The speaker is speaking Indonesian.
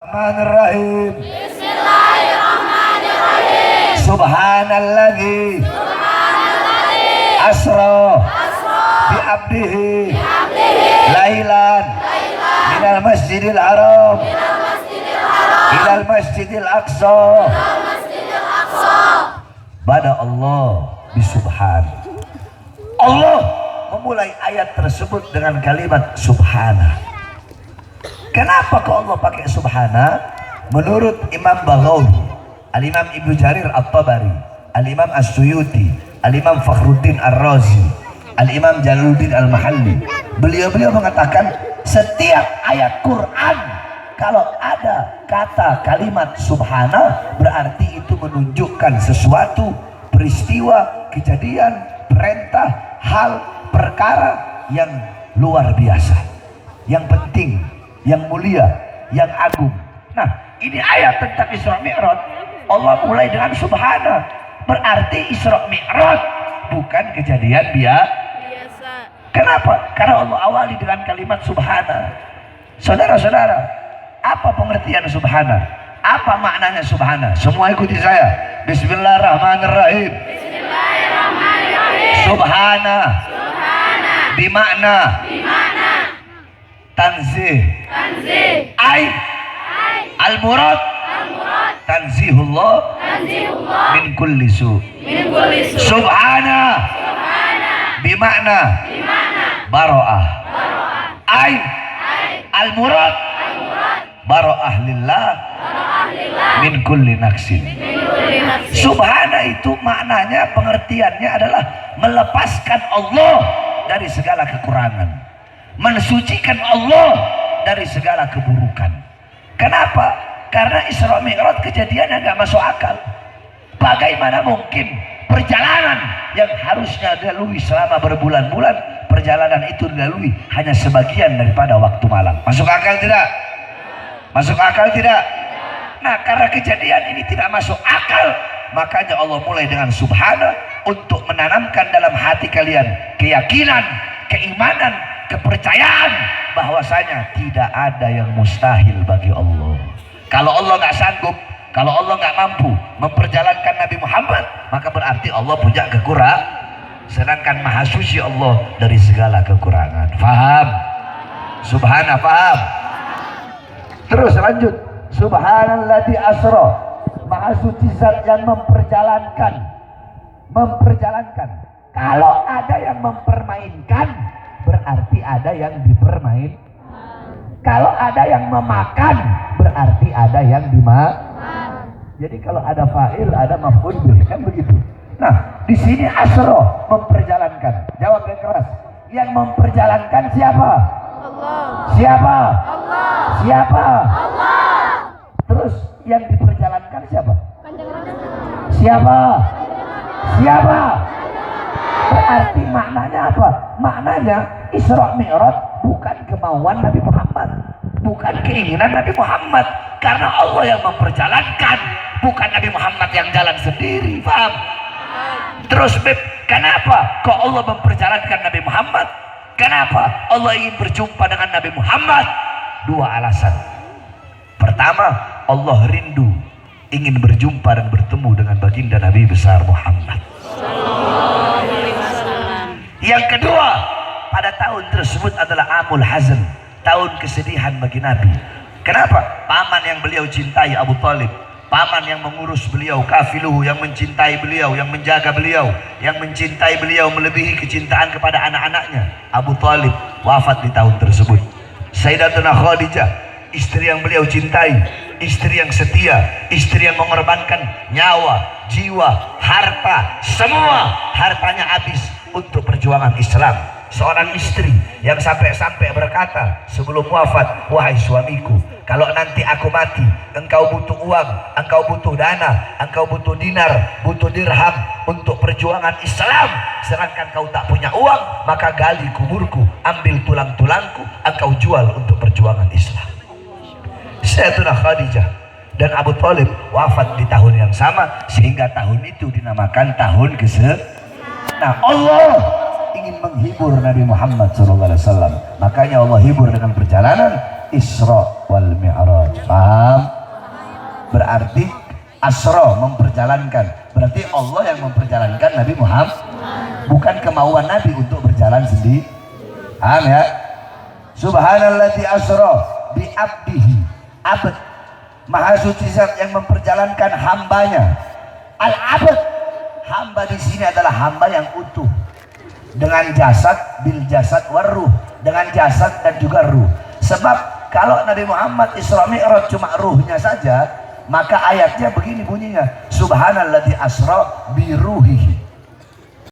Bismillahirrahmanirrahim. Bismillahirrahmanirrahim. Subhanalladzi asra bi abdihi lailan minal masjidil haram ilal masjidil aqsa. Bada Allah bisubhan. Allah memulai ayat tersebut dengan kalimat subhana. Kenapa kok Allah pakai subhana? Menurut Imam Baghawi, Al-Imam Ibnu Jarir At-Tabari, Al-Imam As-Suyuti, Al-Imam Fakhruddin Ar-Razi, Al-Imam Jalaluddin Al-Mahalli, beliau mengatakan setiap ayat Quran kalau ada kata kalimat subhana berarti itu menunjukkan sesuatu peristiwa, kejadian, perintah, hal, perkara yang luar biasa, yang penting, yang mulia, yang agung. Nah, ini ayat tentang Isra Mi'raj. Allah mulai dengan subhana, berarti Isra Mi'raj bukan kejadian biasa. Kenapa? Karena Allah awali dengan kalimat subhana. Saudara-saudara, apa pengertian subhana? Apa maknanya subhana? Semua ikuti saya. Bismillahirrahmanirrahim. Bismillahirrahmanirrahim. Subhana. Bimakna tanzih. Ay al-murad tanzihullah min kulli su. Subhana bimakna bara'ah. Ay al-murad bara'ah lillah min kulli naksin. Subhana itu maknanya, pengertiannya adalah melepaskan Allah dari segala kekurangan, mensucikan Allah dari segala keburukan. Kenapa? Karena Isra Mi'raj kejadiannya nggak masuk akal. Bagaimana mungkin perjalanan yang harusnya dilalui selama berbulan-bulan, perjalanan itu dilalui hanya sebagian daripada waktu malam? Masuk akal tidak? Masuk akal tidak? Nah, karena kejadian ini tidak masuk akal, makanya Allah mulai dengan subhana untuk menanamkan dalam hati kalian keyakinan, keimanan, kepercayaan bahwasanya tidak ada yang mustahil bagi Allah. Kalau Allah nggak sanggup, kalau Allah nggak mampu memperjalankan Nabi Muhammad, maka berarti Allah punya kekurangan. Sedangkan maha suci Allah dari segala kekurangan. Faham? Subhana, faham? Terus lanjut. Subhanalladzi asra, maha suci zat yang memperjalankan. Kalau ada yang mempermainkan, berarti ada yang dipermain. Kalau ada yang memakan, berarti ada yang dimakan. Jadi kalau ada fa'il, ada maf'ul bih, kan begitu. Nah, di sini asra, memperjalankan. Jawab yang keras. Yang memperjalankan siapa? Allah. Siapa? Allah. Siapa? Allah. Terus yang diperjalankan siapa? Siapa? Siapa? Berarti maknanya apa? Maknanya Isra Mi'raj bukan kemauan Nabi Muhammad, bukan keinginan Nabi Muhammad, karena Allah yang memperjalankan, bukan Nabi Muhammad yang jalan sendiri. Paham? Terus kenapa kok Allah memperjalankan Nabi Muhammad? Kenapa Allah ingin berjumpa dengan Nabi Muhammad? Dua alasan. Pertama, Allah rindu ingin berjumpa dan bertemu dengan baginda Nabi besar Muhammad. Yang kedua, pada tahun tersebut adalah Amul Hazn, tahun kesedihan bagi Nabi. Kenapa? Paman yang beliau cintai, Abu Thalib, paman yang mengurus beliau, kafiluhu, yang mencintai beliau, yang menjaga beliau, yang mencintai beliau melebihi kecintaan kepada anak-anaknya, Abu Thalib wafat di tahun tersebut. Sayyidatuna Khadijah, istri yang beliau cintai, istri yang setia, istri yang mengorbankan nyawa, jiwa, harta, semua hartanya habis untuk perjuangan Islam. Seorang istri yang sampai-sampai berkata sebelum wafat, wahai suamiku, kalau nanti aku mati, engkau butuh uang, engkau butuh dana, engkau butuh dinar, butuh dirham untuk perjuangan Islam, sedangkan kau tak punya uang, maka gali kuburku, ambil tulang-tulangku, engkau jual untuk perjuangan Islam. Sayyidatuna Khadijah dan Abu Thalib wafat di tahun yang sama, sehingga tahun itu dinamakan tahun ke-9. Nah, Allah ingin menghibur Nabi Muhammad SAW, makanya Allah hibur dengan perjalanan Isra wal Mi'raj. Paham? berarti asro memperjalankan, berarti Allah yang memperjalankan Nabi Muhammad, bukan kemauan Nabi untuk berjalan sendiri. Paham ya? Subhanalladzi asro bi abdihi, abd, maha suci zat yang memperjalankan hambanya. Al abd, hamba di sini adalah hamba yang utuh, dengan jasad, bil jasad waruh, dengan jasad dan juga ruh. Sebab kalau Nabi Muhammad Isra Mi'raj cuma ruhnya saja, maka ayatnya begini bunyinya, subhanalladzi asra bi ruhihi.